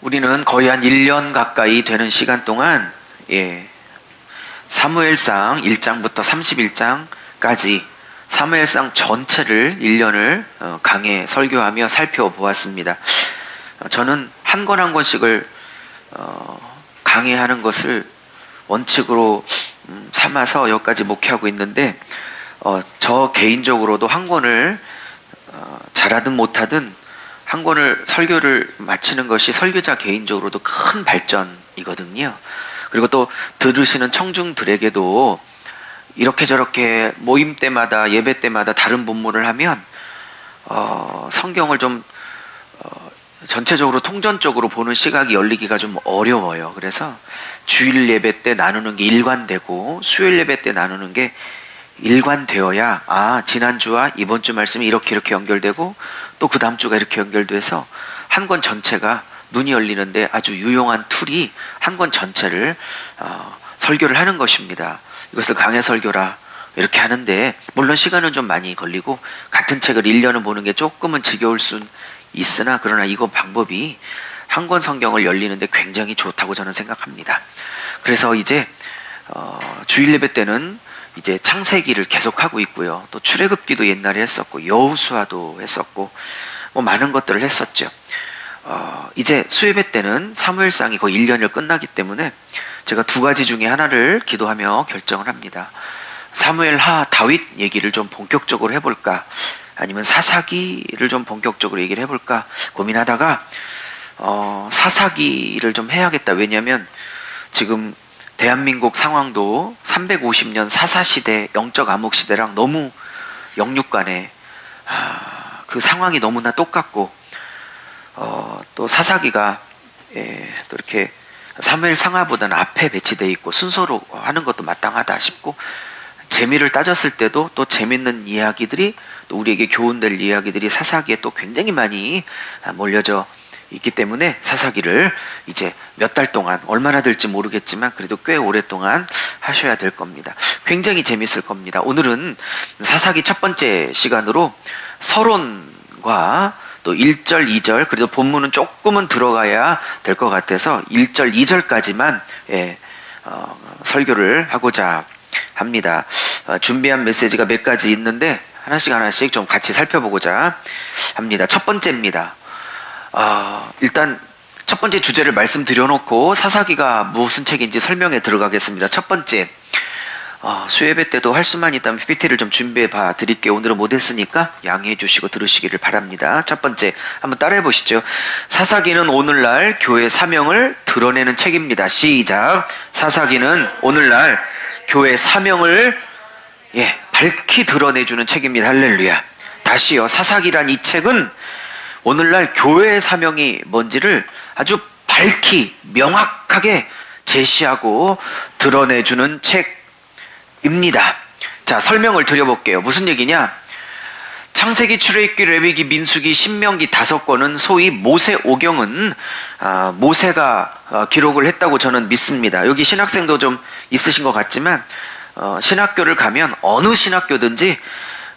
우리는 거의 한 1년 가까이 되는 시간 동안 사무엘상 1장부터 31장까지 사무엘상 전체를 1년을 강해 설교하며 살펴보았습니다. 저는 한 권 한 권씩을 강해하는 것을 원칙으로 삼아서 여기까지 목회하고 있는데 저 개인적으로도 한 권을 잘하든 못하든 한 권을 설교를 마치는 것이 설교자 개인적으로도 큰 발전이거든요. 그리고 또 들으시는 청중들에게도 이렇게 저렇게 모임 때마다 예배 때마다 다른 본문을 하면 성경을 좀 전체적으로 통전적으로 보는 시각이 열리기가 좀 어려워요. 그래서 주일 예배 때 나누는 게 일관되고 수요일 예배 때 나누는 게 일관되어야 지난주와 이번 주 말씀이 이렇게 연결되고 또 그 다음 주가 이렇게 연결돼서 한 권 전체가 눈이 열리는데 아주 유용한 툴이 한 권 전체를 설교를 하는 것입니다. 이것을 강해 설교라 이렇게 하는데 물론 시간은 좀 많이 걸리고 같은 책을 1년은 보는 게 조금은 지겨울 순 있으나 그러나 이거 방법이 한 권 성경을 열리는데 굉장히 좋다고 저는 생각합니다. 그래서 이제 주일 예배 때는 이제 창세기를 계속하고 있고요. 또 출애굽기도 옛날에 했었고 여호수아도 했었고 뭐 많은 것들을 했었죠. 이제 수예배 때는 사무엘상이 거의 1년을 끝나기 때문에 제가 두 가지 중에 하나를 기도하며 결정을 합니다. 사무엘하 다윗 얘기를 좀 본격적으로 해볼까 아니면 사사기를 좀 본격적으로 얘기를 해볼까 고민하다가 사사기를 좀 해야겠다. 왜냐하면 지금 대한민국 상황도 350년 사사시대 영적 암흑시대랑 너무 영육간에 그 상황이 너무나 똑같고 또 사사기가 또 이렇게 사무엘 상하보다는 앞에 배치되어 있고 순서로 하는 것도 마땅하다 싶고 재미를 따졌을 때도 또 재밌는 이야기들이 또 우리에게 교훈될 이야기들이 사사기에 또 굉장히 많이 몰려져 있기 때문에 사사기를 이제 몇 달 동안 얼마나 될지 모르겠지만 그래도 꽤 오랫동안 하셔야 될 겁니다. 굉장히 재밌을 겁니다. 오늘은 사사기 첫 번째 시간으로 서론과 또 1절, 2절 그래도 본문은 조금은 들어가야 될 것 같아서 1절, 2절까지만 설교를 하고자 합니다. 준비한 메시지가 몇 가지 있는데 하나씩 좀 같이 살펴보고자 합니다. 첫 번째입니다. 일단 첫 번째 주제를 말씀드려놓고 사사기가 무슨 책인지 설명에 들어가겠습니다. 첫 번째, 수예배 때도 할 수만 있다면 PPT를 좀 준비해 봐 드릴게요. 오늘은 못했으니까 양해해 주시고 들으시기를 바랍니다. 첫 번째, 한번 따라해 보시죠. 사사기는 오늘날 교회 사명을 드러내는 책입니다. 시작. 사사기는 오늘날 교회 사명을 밝히 드러내주는 책입니다. 할렐루야. 다시요. 사사기란 이 책은 오늘날 교회의 사명이 뭔지를 아주 밝히 명확하게 제시하고 드러내주는 책입니다. 자, 설명을 드려볼게요. 무슨 얘기냐? 창세기, 출애굽기, 레위기, 민수기, 신명기 5권은 소위 모세오경은 모세가 기록을 했다고 저는 믿습니다. 여기 신학생도 좀 있으신 것 같지만 신학교를 가면 어느 신학교든지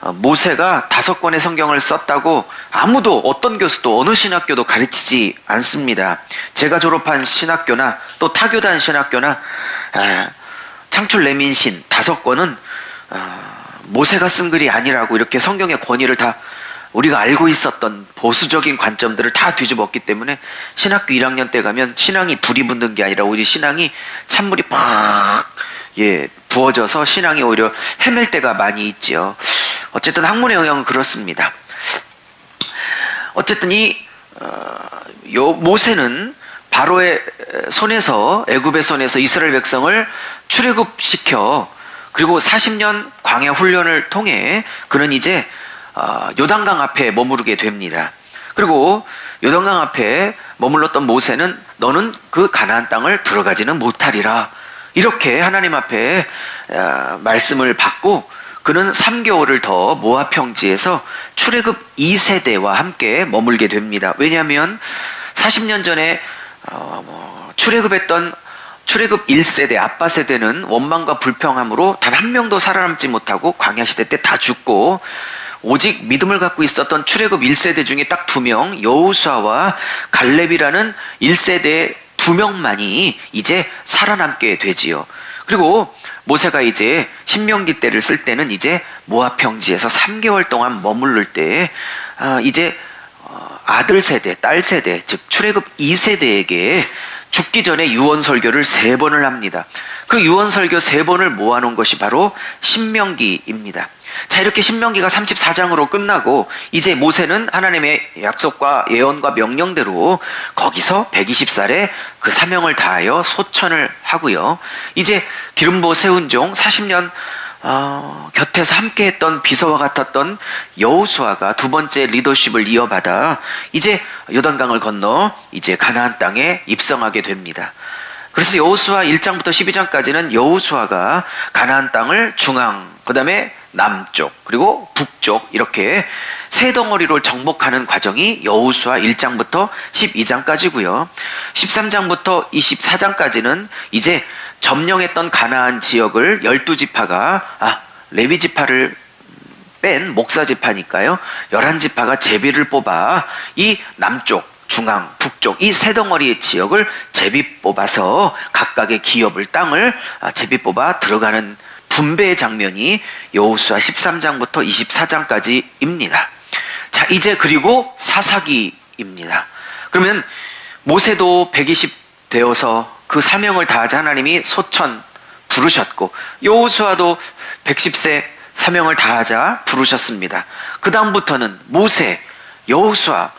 모세가 5권의 성경을 썼다고 아무도 어떤 교수도 어느 신학교도 가르치지 않습니다. 제가 졸업한 신학교나 또 타교단 신학교나 창출 레민신 5권은 모세가 쓴 글이 아니라고 이렇게 성경의 권위를 다 우리가 알고 있었던 보수적인 관점들을 다 뒤집었기 때문에 신학교 1학년 때 가면 신앙이 불이 붙는 게 아니라 오히려 신앙이 찬물이 팍 부어져서 신앙이 오히려 헤맬 때가 많이 있지요. 어쨌든 학문의 영향은 그렇습니다. 어쨌든 모세는 바로의 손에서 애굽의 손에서 이스라엘 백성을 출애굽시켜 그리고 40년 광야 훈련을 통해 그는 이제 요단강 앞에 머무르게 됩니다. 그리고 요단강 앞에 머물렀던 모세는 너는 그 가나안 땅을 들어가지는 못하리라 이렇게 하나님 앞에 말씀을 받고 그는 3개월을 더 모압 평지에서 출애굽 2세대와 함께 머물게 됩니다. 왜냐하면 40년 전에 출애굽했던 출애굽 1세대 아빠 세대는 원망과 불평함으로 단 한 명도 살아남지 못하고 광야 시대 때 다 죽고 오직 믿음을 갖고 있었던 출애굽 1세대 중에 딱 2명, 여호수아와 갈렙이라는 1세대 2명만이 이제 살아남게 되지요. 그리고 모세가 이제 신명기 때를 쓸 때는 이제 모압 평지에서 3개월 동안 머무를 때 이제 아들 세대, 딸 세대, 즉 출애굽 2세대에게 죽기 전에 유언 설교를 3번을 합니다. 그 유언 설교 3번을 모아놓은 것이 바로 신명기입니다. 자, 이렇게 신명기가 34장으로 끝나고 이제 모세는 하나님의 약속과 예언과 명령대로 거기서 120살에 그 사명을 다하여 소천을 하고요. 이제 기름 부어 세운 종 40년 곁에서 함께했던 비서와 같았던 여호수아가 2번째 리더십을 이어받아 이제 요단강을 건너 이제 가나안 땅에 입성하게 됩니다. 그래서 여호수아 1장부터 12장까지는 여호수아가 가나안 땅을 중앙, 그 다음에 남쪽, 그리고 북쪽 이렇게 세 덩어리로 정복하는 과정이 여호수아 1장부터 12장까지고요. 13장부터 24장까지는 이제 점령했던 가나안 지역을 12지파가 레위지파를 뺀 목사지파니까요. 11지파가 제비를 뽑아 이 남쪽, 중앙, 북쪽 이 세 덩어리의 지역을 제비 뽑아서 각각의 기업을 땅을 제비 뽑아 들어가는 분배의 장면이 여호수아 13장부터 24장까지입니다. 자, 이제 그리고 사사기입니다. 그러면 모세도 120 되어서 그 사명을 다하자 하나님이 소천 부르셨고 여호수아도 110세 사명을 다하자 부르셨습니다. 그 다음부터는 모세, 여호수아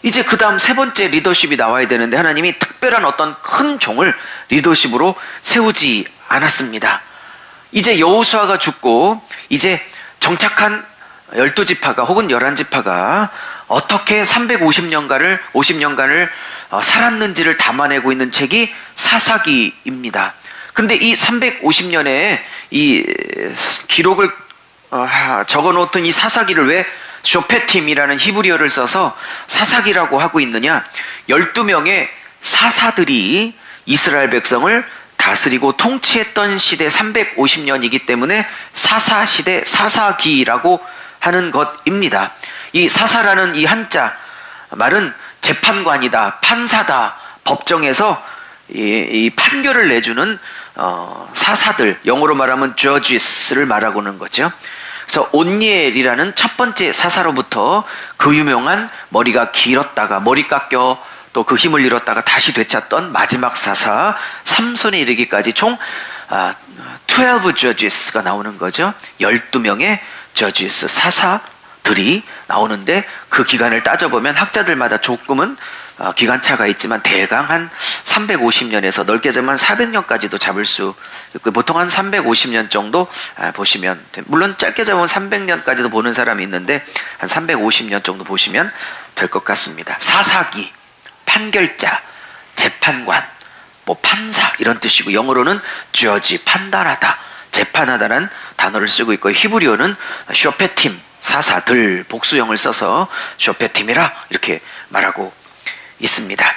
이제 그 다음 3번째 리더십이 나와야 되는데 하나님이 특별한 어떤 큰 종을 리더십으로 세우지 않았습니다. 이제 여호수아가 죽고 이제 정착한 12지파가 혹은 11지파가 어떻게 50년간을 살았는지를 담아내고 있는 책이 사사기입니다. 근데 이 350년의 이 기록을 적어놓던 이 사사기를 왜 쇼페팀이라는 히브리어를 써서 사사기라고 하고 있느냐? 12명의 사사들이 이스라엘 백성을 다스리고 통치했던 시대 350년이기 때문에 사사시대 사사기라고 하는 것입니다. 이 사사라는 이 한자 말은 재판관이다, 판사다, 법정에서 이 판결을 내주는 사사들, 영어로 말하면 judges를 말하고는 거죠. 그래서 온니엘이라는 첫 번째 사사로부터 그 유명한 머리가 길었다가 머리 깎여 또 그 힘을 잃었다가 다시 되찾던 마지막 사사 삼손에 이르기까지 총 12 judges가 나오는 거죠. 12명의 judges 사사들이 나오는데 그 기간을 따져보면 학자들마다 조금은 기간차가 있지만 대강 한 350년에서 넓게 잡으면 400년까지도 잡을 수 있고 보통 한 350년 정도 보시면 물론 짧게 잡으면 300년까지도 보는 사람이 있는데 한 350년 정도 보시면 될 것 같습니다. 사사기, 판결자, 재판관, 뭐 판사 이런 뜻이고 영어로는 judge, 판단하다, 재판하다는 단어를 쓰고 있고 히브리어는 쇼페팀, 사사들 복수형을 써서 쇼페팀이라 이렇게 말하고 있습니다.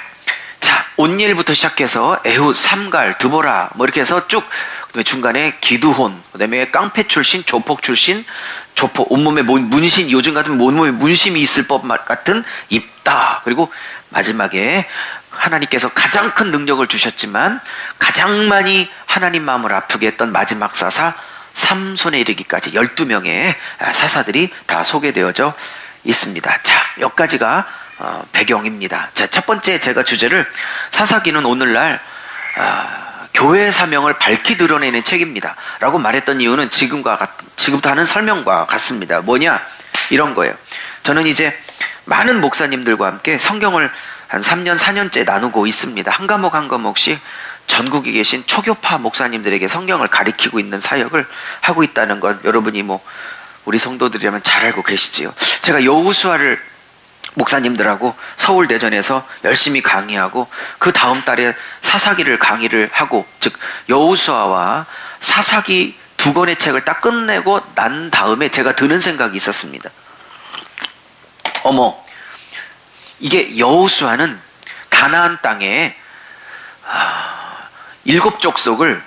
자, 온니엘부터 시작해서 에훗, 삼갈, 드보라 뭐 이렇게 해서 쭉 그다음에 중간에 기드혼, 그다음에 깡패 출신, 조폭 출신, 온몸에 문신, 요즘 같으면 온몸에 문심이 있을 법 같은 입다. 그리고 마지막에 하나님께서 가장 큰 능력을 주셨지만 가장 많이 하나님 마음을 아프게 했던 마지막 사사 삼손에 이르기까지 12명의 사사들이 다 소개되어져 있습니다. 자, 여기까지가 배경입니다. 자, 첫 번째 제가 주제를 사사기는 오늘날 교회의 사명을 밝히 드러내는 책입니다 라고 말했던 이유는 지금부터 하는 설명과 같습니다. 뭐냐? 이런 거예요. 저는 이제 많은 목사님들과 함께 성경을 한 3년, 4년째 나누고 있습니다. 한 과목 한 과목씩 전국에 계신 초교파 목사님들에게 성경을 가리키고 있는 사역을 하고 있다는 건 여러분이 뭐 우리 성도들이라면 잘 알고 계시지요. 제가 여호수아를 목사님들하고 서울 대전에서 열심히 강의하고 그 다음 달에 사사기를 강의를 하고 즉 여호수아와 사사기 2권의 책을 딱 끝내고 난 다음에 제가 드는 생각이 있었습니다. 어머, 이게 여호수아는 가나안 땅에 7족속을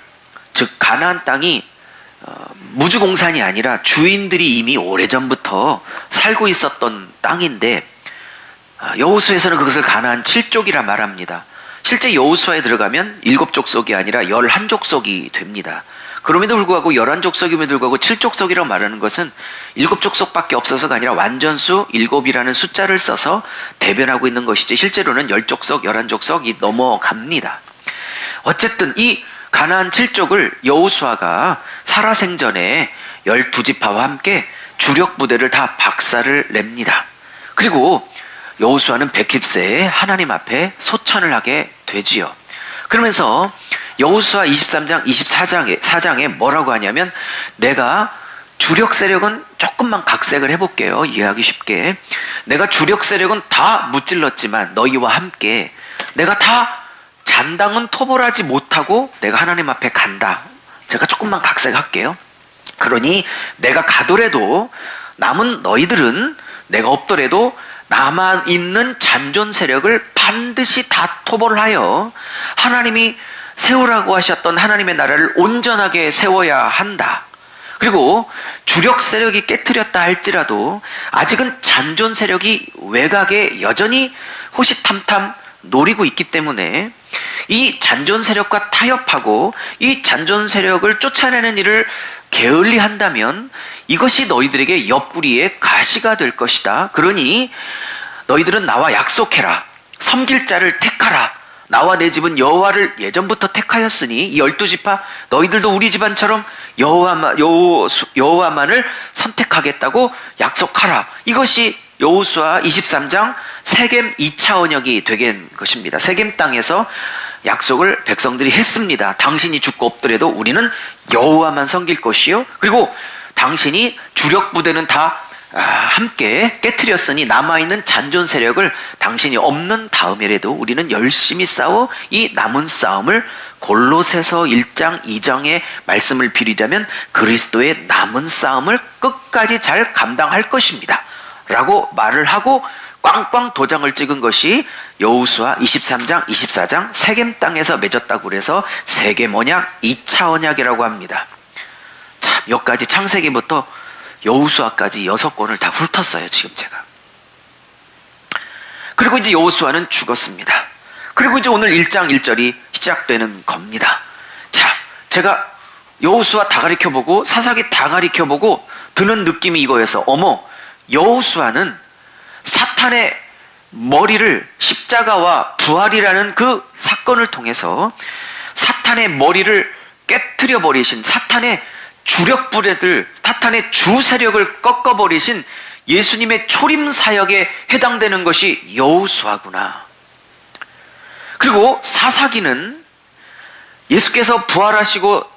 즉 가나안 땅이 무주공산이 아니라 주인들이 이미 오래전부터 살고 있었던 땅인데 여호수아에서는 그것을 가나안 7족이라 말합니다. 실제 여호수아에 들어가면 7족속이 아니라 11족속이 됩니다. 그럼에도 불구하고 11족속임에도 불구하고 7족속이라고 말하는 것은 7족속밖에 없어서가 아니라 완전수 7이라는 숫자를 써서 대변하고 있는 것이지 실제로는 10족속, 11족속이 넘어갑니다. 어쨌든 이 가나안 7족을 여호수아가 살아생전에 12지파와 함께 주력 부대를 다 박살을 냅니다. 그리고 여호수아는 110세에 하나님 앞에 소천을 하게 되지요. 그러면서 여호수아 23장, 24장에 뭐라고 하냐면 내가 주력 세력은 조금만 각색을 해볼게요. 이해하기 쉽게. 내가 주력 세력은 다 무찔렀지만 너희와 함께 내가 다 잔당은 토벌하지 못하고 내가 하나님 앞에 간다. 제가 조금만 각색할게요. 그러니 내가 가더라도 남은 너희들은 내가 없더라도 남아있는 잔존 세력을 반드시 다 토벌하여 하나님이 세우라고 하셨던 하나님의 나라를 온전하게 세워야 한다. 그리고 주력 세력이 깨트렸다 할지라도 아직은 잔존 세력이 외곽에 여전히 호시탐탐 노리고 있기 때문에 이 잔존 세력과 타협하고 이 잔존 세력을 쫓아내는 일을 게을리 한다면 이것이 너희들에게 옆구리에 가시가 될 것이다. 그러니 너희들은 나와 약속해라. 섬길 자를 택하라. 나와 내 집은 여호와를 예전부터 택하였으니 이 12지파 너희들도 우리 집안처럼 여호와만을 선택하겠다고 약속하라. 이것이 여호수아 23장 세겜 2차 언약이 되게 것입니다. 세겜 땅에서 약속을 백성들이 했습니다. 당신이 죽고 없더라도 우리는 여호와만 섬길 것이요. 그리고 당신이 주력 부대는 다 함께 깨트렸으니 남아있는 잔존 세력을 당신이 없는 다음이라도 우리는 열심히 싸워 이 남은 싸움을 골로새서 1장 2장의 말씀을 빌리자면 그리스도의 남은 싸움을 끝까지 잘 감당할 것입니다. 라고 말을 하고 꽝꽝 도장을 찍은 것이 여호수아 23장, 24장 세겜 땅에서 맺었다고 그래서 세겜 언약 2차 언약이라고 합니다. 참, 여기까지 창세기부터 여호수아까지 6권을 다 훑었어요, 지금 제가. 그리고 이제 여호수아는 죽었습니다. 그리고 이제 오늘 1장 1절이 시작되는 겁니다. 자, 제가 여호수아 다 가리켜보고 사사기 다 가리켜보고 드는 느낌이 이거여서 어머, 여호수아는 사탄의 머리를 십자가와 부활이라는 그 사건을 통해서 사탄의 머리를 깨트려 버리신 사탄의 주력 부대들, 사탄의 주 세력을 꺾어버리신 예수님의 초림 사역에 해당되는 것이 여호수아구나. 그리고 사사기는 예수께서 부활하시고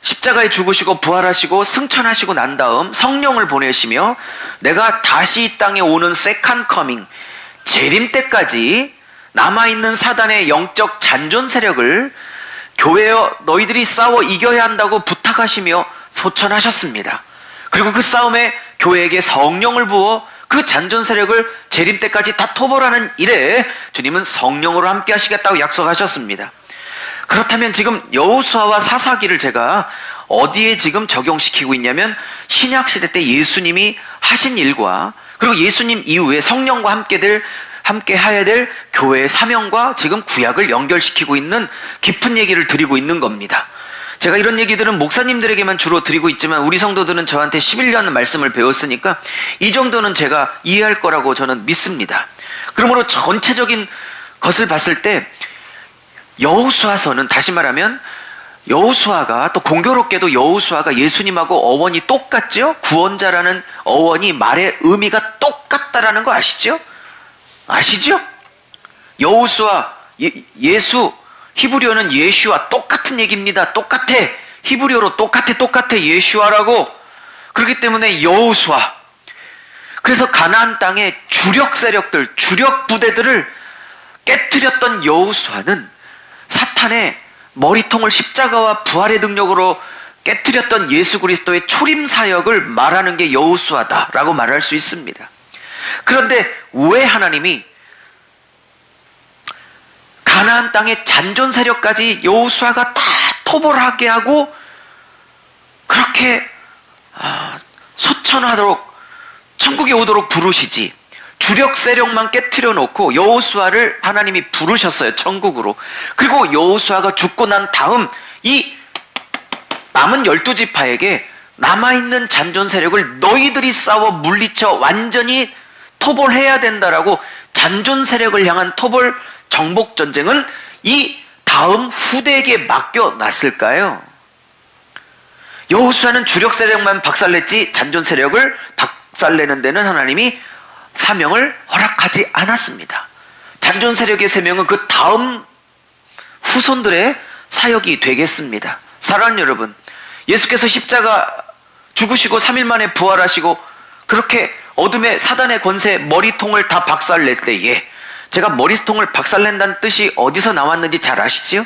십자가에 죽으시고 부활하시고 승천하시고 난 다음 성령을 보내시며 내가 다시 이 땅에 오는 세컨 커밍, 재림 때까지 남아있는 사단의 영적 잔존 세력을 교회여 너희들이 싸워 이겨야 한다고 부탁하시며 소천하셨습니다. 그리고 그 싸움에 교회에게 성령을 부어 그 잔존 세력을 재림 때까지 다 토벌하는 일에 주님은 성령으로 함께 하시겠다고 약속하셨습니다. 그렇다면 지금 여호수아와 사사기를 제가 어디에 지금 적용시키고 있냐면 신약시대 때 예수님이 하신 일과 그리고 예수님 이후에 성령과 함께 해야 될 교회의 사명과 지금 구약을 연결시키고 있는 깊은 얘기를 드리고 있는 겁니다. 제가 이런 얘기들은 목사님들에게만 주로 드리고 있지만 우리 성도들은 저한테 11년 말씀을 배웠으니까 이 정도는 제가 이해할 거라고 저는 믿습니다. 그러므로 전체적인 것을 봤을 때 여호수아서는 다시 말하면 여호수아가 또 공교롭게도 여호수아가 예수님하고 어원이 똑같죠? 구원자라는 어원이 말의 의미가 똑같다라는 거 아시죠? 아시죠? 여호수아, 예수, 히브리어는 예슈아 똑같은 얘기입니다. 똑같아. 히브리어로 똑같아 예슈아라고. 그렇기 때문에 여호수아. 그래서 가나안 땅의 주력 세력들, 주력 부대들을 깨트렸던 여호수아는 사탄의 머리통을 십자가와 부활의 능력으로 깨트렸던 예수 그리스도의 초림 사역을 말하는 게 여호수아다라고 말할 수 있습니다. 그런데 왜 하나님이 가나안 땅의 잔존 세력까지 여호수아가 다 토벌하게 하고 그렇게 소천하도록 천국에 오도록 부르시지 주력 세력만 깨트려 놓고 여호수아를 하나님이 부르셨어요, 천국으로. 그리고 여호수아가 죽고 난 다음 이 남은 12지파에게 남아있는 잔존 세력을 너희들이 싸워 물리쳐 완전히 토벌해야 된다라고 잔존 세력을 향한 토벌 정복 전쟁은 이 다음 후대에게 맡겨놨을까요? 여호수아는 주력 세력만 박살냈지 잔존 세력을 박살내는 데는 하나님이 사명을 허락하지 않았습니다. 잔존 세력의 사명은 그 다음 후손들의 사역이 되겠습니다. 사랑하는 여러분, 예수께서 십자가 죽으시고 3일 만에 부활하시고 그렇게 어둠의 사단의 권세 머리통을 다 박살낼 때에, 제가 머리통을 박살낸다는 뜻이 어디서 나왔는지 잘 아시지요?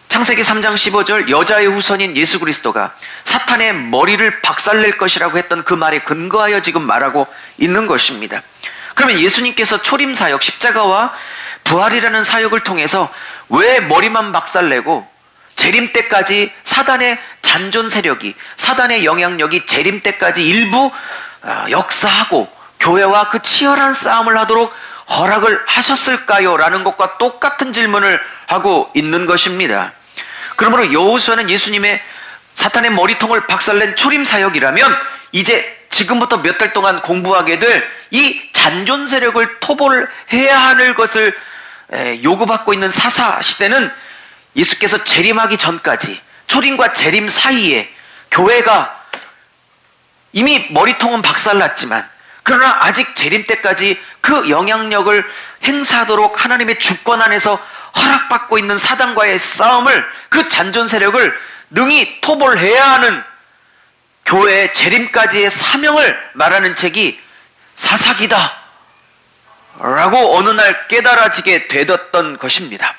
창세기 3장 15절 여자의 후손인 예수 그리스도가 사탄의 머리를 박살낼 것이라고 했던 그 말에 근거하여 지금 말하고 있는 것입니다. 그러면 예수님께서 초림사역, 십자가와 부활이라는 사역을 통해서 왜 머리만 박살내고 재림 때까지 사단의 잔존 세력이, 사단의 영향력이 재림 때까지 일부 역사하고 교회와 그 치열한 싸움을 하도록 허락을 하셨을까요? 라는 것과 똑같은 질문을 하고 있는 것입니다. 그러므로 여호수아는 예수님의 사탄의 머리통을 박살낸 초림사역이라면 이제 지금부터 몇 달 동안 공부하게 될 이 잔존 세력을 토벌해야 하는 것을 요구받고 있는 사사시대는 예수께서 재림하기 전까지, 초림과 재림 사이에 교회가 이미 머리통은 박살났지만 그러나 아직 재림 때까지 그 영향력을 행사하도록 하나님의 주권 안에서 허락받고 있는 사단과의 싸움을, 그 잔존 세력을 능히 토벌해야 하는 교회의 재림까지의 사명을 말하는 책이 사사기다 라고 어느 날 깨달아지게 되었던 것입니다.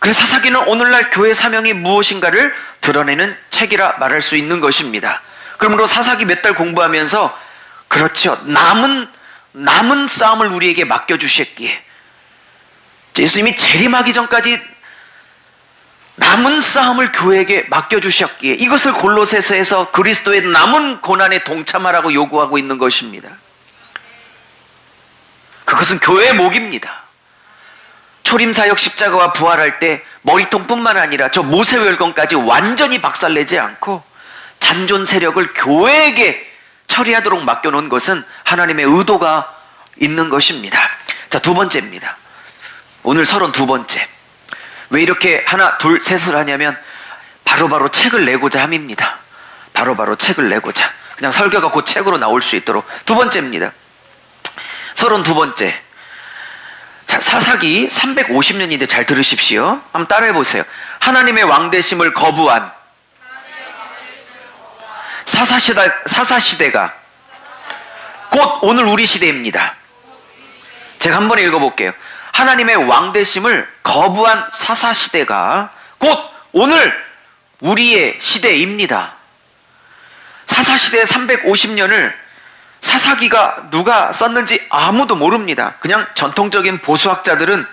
그래서 사사기는 오늘날 교회 사명이 무엇인가를 드러내는 책이라 말할 수 있는 것입니다. 그러므로 사사기 몇 달 공부하면서 그렇죠, 남은 싸움을 우리에게 맡겨주셨기에, 예수님이 재림하기 전까지 남은 싸움을 교회에게 맡겨주셨기에 이것을 골로새서에서 그리스도의 남은 고난에 동참하라고 요구하고 있는 것입니다. 그것은 교회의 목입니다. 초림사역 십자가와 부활할 때 머리통뿐만 아니라 저 모세혈건까지 완전히 박살내지 않고 잔존 세력을 교회에게 처리하도록 맡겨놓은 것은 하나님의 의도가 있는 것입니다. 자, 두 번째입니다. 오늘 32번째. 왜 이렇게 하나 둘 셋을 하냐면 바로바로 책을 내고자 함입니다. 바로바로 책을 내고자. 그냥 설교가 곧 책으로 나올 수 있도록. 두 번째입니다. 32번째. 자, 사사기 350년인데 잘 들으십시오. 한번 따라해 보세요. 하나님의 왕되심을 거부한 사사시대가 곧 오늘 우리 시대입니다. 제가 한번 읽어볼게요. 하나님의 왕되심을 거부한 사사시대가 곧 오늘 우리의 시대입니다. 사사시대 350년을 사사기가 누가 썼는지 아무도 모릅니다. 그냥 전통적인 보수학자들은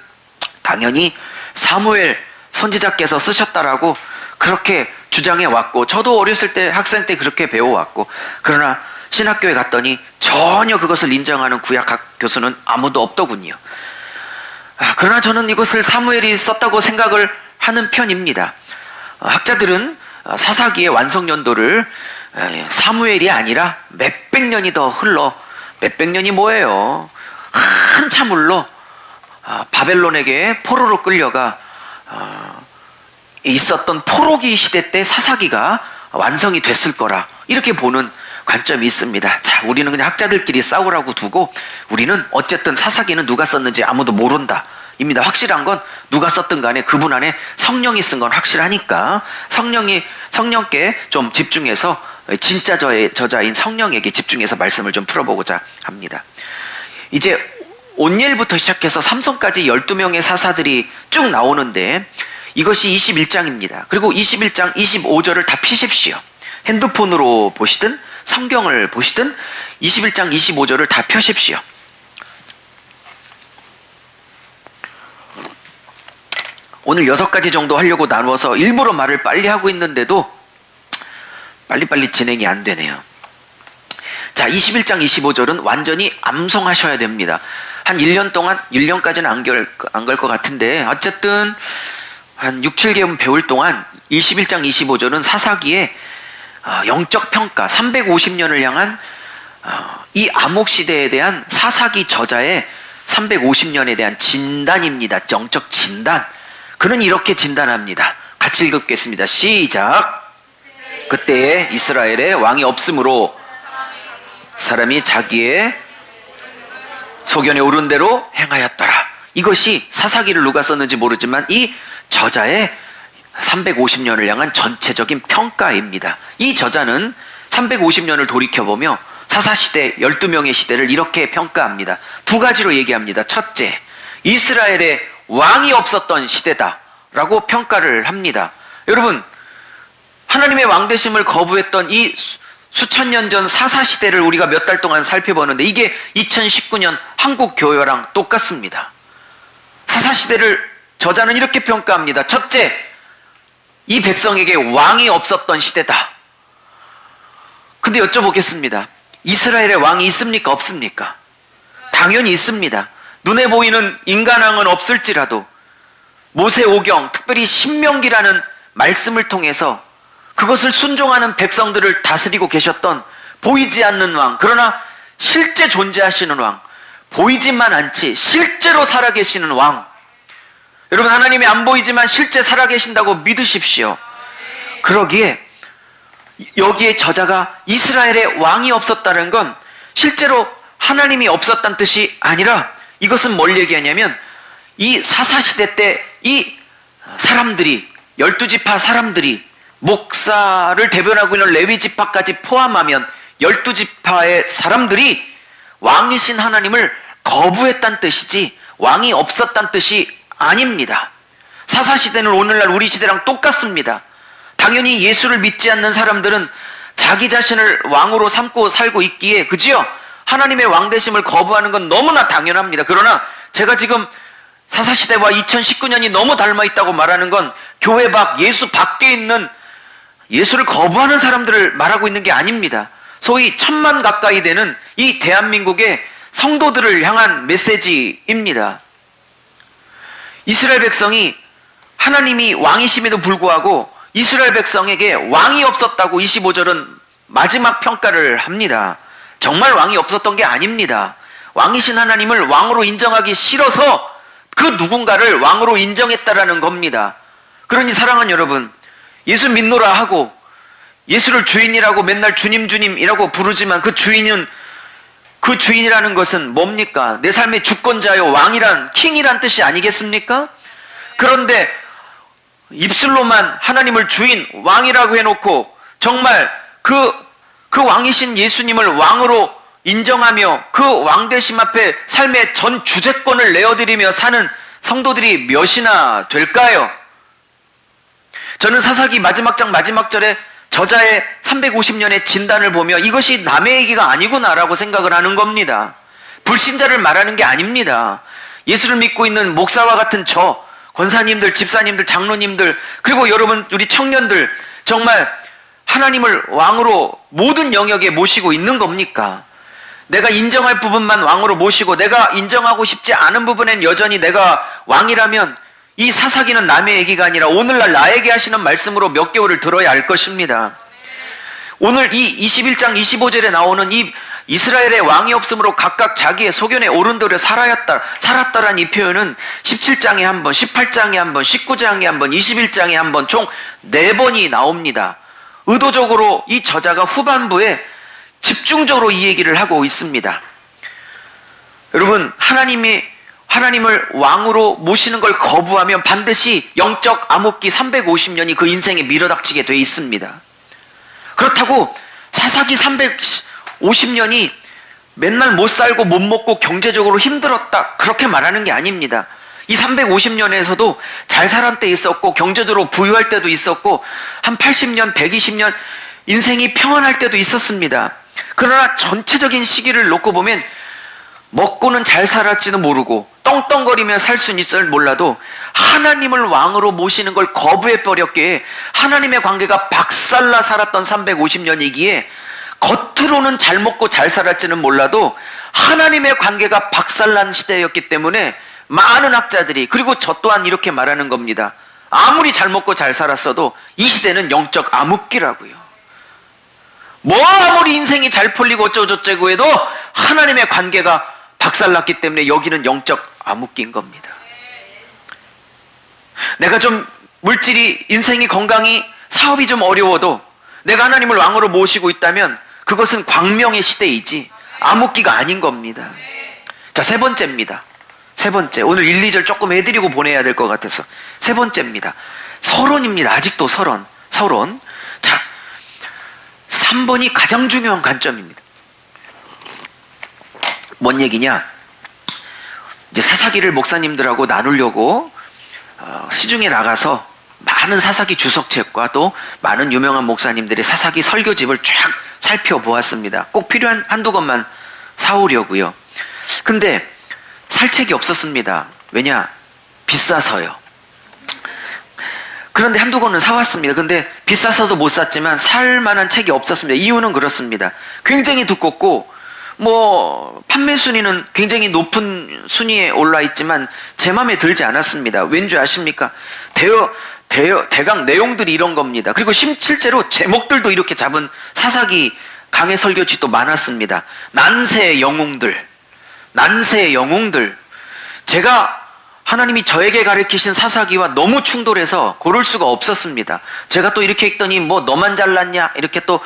당연히 사무엘 선지자께서 쓰셨다라고 그렇게 주장해 왔고, 저도 어렸을 때 학생 때 그렇게 배워왔고, 그러나 신학교에 갔더니 전혀 그것을 인정하는 구약학 교수는 아무도 없더군요. 그러나 저는 이것을 사무엘이 썼다고 생각을 하는 편입니다. 학자들은 사사기의 완성 연도를 사무엘이 아니라 몇백 년이 더 흘러, 몇백 년이 뭐예요? 한참 흘러 바벨론에게 포로로 끌려가 있었던 포로기 시대 때 사사기가 완성이 됐을 거라, 이렇게 보는 관점이 있습니다. 자, 우리는 그냥 학자들끼리 싸우라고 두고 우리는 어쨌든 사사기는 누가 썼는지 아무도 모른다 입니다. 확실한 건 누가 썼든 간에 그분 안에 성령이 쓴 건 확실하니까 성령께 좀 집중해서, 진짜 저자인 성령에게 집중해서 말씀을 좀 풀어보고자 합니다. 이제 온니엘부터 시작해서 삼손까지 12명의 사사들이 쭉 나오는데 이것이 21장입니다. 그리고 21장 25절을 다 피십시오. 핸드폰으로 보시든 성경을 보시든 21장 25절을 다 펴십시오. 오늘 6가지 정도 하려고 나누어서 일부러 말을 빨리 하고 있는데도 빨리빨리 진행이 안 되네요. 자, 21장 25절은 완전히 암송하셔야 됩니다. 한 1년 동안, 1년까지는 안 갈 것 같은데, 어쨌든 한 6, 7개월 배울 동안 21장 25절은 사사기의 영적 평가, 350년을 향한 이 암흑시대에 대한 사사기 저자의 350년에 대한 진단입니다. 영적 진단. 그는 이렇게 진단합니다. 같이 읽겠습니다. 시작. 그때에 이스라엘에 왕이 없으므로 사람이 자기의 소견에 오른 대로 행하였더라. 이것이 사사기를 누가 썼는지 모르지만 이 저자의 350년을 향한 전체적인 평가입니다. 이 저자는 350년을 돌이켜보며 사사시대 12명의 시대를 이렇게 평가합니다. 두 가지로 얘기합니다. 첫째, 이스라엘에 왕이 없었던 시대다라고 평가를 합니다. 여러분, 하나님의 왕되심을 거부했던 이 수천 년 전 사사시대를 우리가 몇 달 동안 살펴보는데 이게 2019년 한국 교회랑 똑같습니다. 사사시대를 저자는 이렇게 평가합니다. 첫째, 이 백성에게 왕이 없었던 시대다. 근데 여쭤보겠습니다. 이스라엘에 왕이 있습니까? 없습니까? 당연히 있습니다. 눈에 보이는 인간왕은 없을지라도 모세오경, 특별히 신명기라는 말씀을 통해서 그것을 순종하는 백성들을 다스리고 계셨던 보이지 않는 왕, 그러나 실제 존재하시는 왕, 보이지만 않지 실제로 살아계시는 왕. 여러분, 하나님이 안 보이지만 실제 살아계신다고 믿으십시오. 그러기에 여기에 저자가 이스라엘에 왕이 없었다는 건 실제로 하나님이 없었다는 뜻이 아니라 이것은 뭘 얘기하냐면 이 사사시대 때 이 사람들이 12지파 사람들이 목사를 대변하고 있는 레위지파까지 포함하면 12지파의 사람들이 왕이신 하나님을 거부했다는 뜻이지 왕이 없었다는 뜻이 아닙니다. 사사시대는 오늘날 우리 시대랑 똑같습니다. 당연히 예수를 믿지 않는 사람들은 자기 자신을 왕으로 삼고 살고 있기에, 그지요? 하나님의 왕되심을 거부하는 건 너무나 당연합니다. 그러나 제가 지금 사사시대와 2019년이 너무 닮아있다고 말하는 건 교회 밖, 예수 밖에 있는 예수를 거부하는 사람들을 말하고 있는 게 아닙니다. 소위 1000만 가까이 되는 이 대한민국의 성도들을 향한 메시지입니다. 이스라엘 백성이 하나님이 왕이심에도 불구하고 이스라엘 백성에게 왕이 없었다고 25절은 마지막 평가를 합니다. 정말 왕이 없었던 게 아닙니다. 왕이신 하나님을 왕으로 인정하기 싫어서 그 누군가를 왕으로 인정했다라는 겁니다. 그러니 사랑하는 여러분, 예수 믿노라 하고 예수를 주인이라고 맨날 주님 주님이라고 부르지만 그 주인이라는 것은 뭡니까? 내 삶의 주권자요, 왕이란, 킹이란 뜻이 아니겠습니까? 그런데 입술로만 하나님을 주인, 왕이라고 해놓고 정말 그 왕이신 예수님을 왕으로 인정하며 그 왕되심 앞에 삶의 전 주재권을 내어드리며 사는 성도들이 몇이나 될까요? 저는 사사기 마지막 장 마지막 절에 저자의 350년의 진단을 보며 이것이 남의 얘기가 아니구나라고 생각을 하는 겁니다. 불신자를 말하는 게 아닙니다. 예수를 믿고 있는 목사와 같은 저, 권사님들, 집사님들, 장로님들, 그리고 여러분 우리 청년들, 정말 하나님을 왕으로 모든 영역에 모시고 있는 겁니까? 내가 인정할 부분만 왕으로 모시고 내가 인정하고 싶지 않은 부분엔 여전히 내가 왕이라면 이 사사기는 남의 얘기가 아니라 오늘날 나에게 하시는 말씀으로 몇 개월을 들어야 할 것입니다. 오늘 이 21장 25절에 나오는 이 이스라엘의 왕이 없으므로 각각 자기의 소견에 오른 대로 살았다라는 이 표현은 17장에 한 번, 18장에 한 번, 19장에 한 번, 21장에 한 번, 총 4번이 나옵니다. 의도적으로 이 저자가 후반부에 집중적으로 이 얘기를 하고 있습니다. 여러분, 하나님을 왕으로 모시는 걸 거부하면 반드시 영적 암흑기 350년이 그 인생에 밀어닥치게 돼 있습니다. 그렇다고 사사기 350년이 맨날 못 살고 못 먹고 경제적으로 힘들었다, 그렇게 말하는 게 아닙니다. 이 350년에서도 잘 살았을 때 있었고 경제적으로 부유할 때도 있었고 한 80년, 120년 인생이 평안할 때도 있었습니다. 그러나 전체적인 시기를 놓고 보면 먹고는 잘 살았지는 모르고 떵떵거리며 살 수는 있을 몰라도 하나님을 왕으로 모시는 걸 거부해버렸기에 하나님의 관계가 박살나 살았던 350년이기에 겉으로는 잘 먹고 잘 살았지는 몰라도 하나님의 관계가 박살난 시대였기 때문에 많은 학자들이, 그리고 저 또한 이렇게 말하는 겁니다. 아무리 잘 먹고 잘 살았어도 이 시대는 영적 암흑기라고요. 뭐 아무리 인생이 잘 풀리고 어쩌고저쩌고 해도 하나님의 관계가 박살났기 때문에 여기는 영적 암흑기인 겁니다. 내가 좀 물질이, 인생이, 건강이, 사업이 좀 어려워도 내가 하나님을 왕으로 모시고 있다면 그것은 광명의 시대이지 암흑기가 아닌 겁니다. 자, 세 번째입니다. 세 번째, 오늘 1, 2절 조금 해드리고 보내야 될 것 같아서 세 번째입니다. 서론입니다. 아직도 서론. 자, 3번이 가장 중요한 관점입니다. 뭔 얘기냐? 이제 사사기를 목사님들하고 나누려고 시중에 나가서 많은 사사기 주석책과 또 많은 유명한 목사님들의 사사기 설교집을 쫙 살펴보았습니다. 꼭 필요한 한두 권만 사오려고요. 근데 살 책이 없었습니다. 왜냐? 비싸서요. 그런데 한두 권은 사왔습니다. 근데 비싸서도 못 샀지만 살 만한 책이 없었습니다. 이유는 그렇습니다. 굉장히 두껍고 판매 순위는 굉장히 높은 순위에 올라 있지만 제 마음에 들지 않았습니다. 왠지 아십니까? 대강 내용들이 이런 겁니다. 그리고 실제로 제목들도 이렇게 잡은 사사기 강해 설교집도 많았습니다. 난세의 영웅들. 제가 하나님이 저에게 가르치신 사사기와 너무 충돌해서 고를 수가 없었습니다. 제가 또 이렇게 했더니 너만 잘났냐? 이렇게 또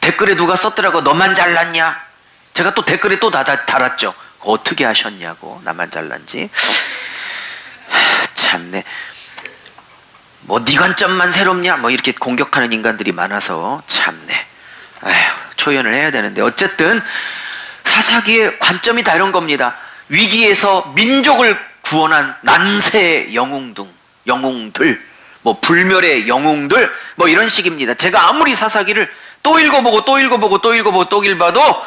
댓글에 누가 썼더라고. 너만 잘났냐? 제가 또 댓글에 또 달았죠. 어떻게 하셨냐고. 나만 잘난지. 참네. 네 관점만 새롭냐? 이렇게 공격하는 인간들이 많아서 참네. 초연을 해야 되는데 어쨌든 사사기의 관점이 다 이런 겁니다. 위기에서 민족을 구원한 난세의 영웅들, 불멸의 영웅들, 이런 식입니다. 제가 아무리 사사기를 또 읽어보고 또 읽어봐도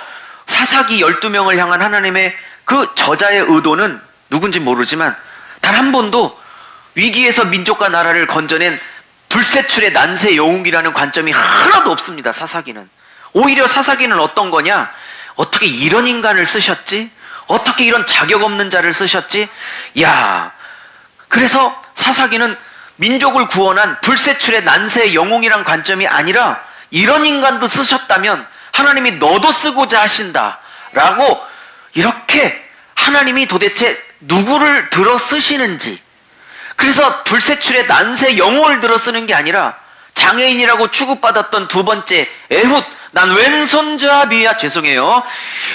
사사기 12명을 향한 하나님의 그 저자의 의도는 누군지 모르지만 단 한 번도 위기에서 민족과 나라를 건져낸 불세출의 난세 영웅이라는 관점이 하나도 없습니다. 사사기는. 오히려 사사기는 어떤 거냐? 어떻게 이런 인간을 쓰셨지? 어떻게 이런 자격 없는 자를 쓰셨지? 그래서 사사기는 민족을 구원한 불세출의 난세의 영웅이란 관점이 아니라 이런 인간도 쓰셨다면 하나님이 너도 쓰고자 하신다 라고, 이렇게 하나님이 도대체 누구를 들어 쓰시는지, 그래서 불세출의 난세 영웅을 들어 쓰는 게 아니라 장애인이라고 취급받았던 두 번째 에훗, 난 왼손잡이야. 죄송해요.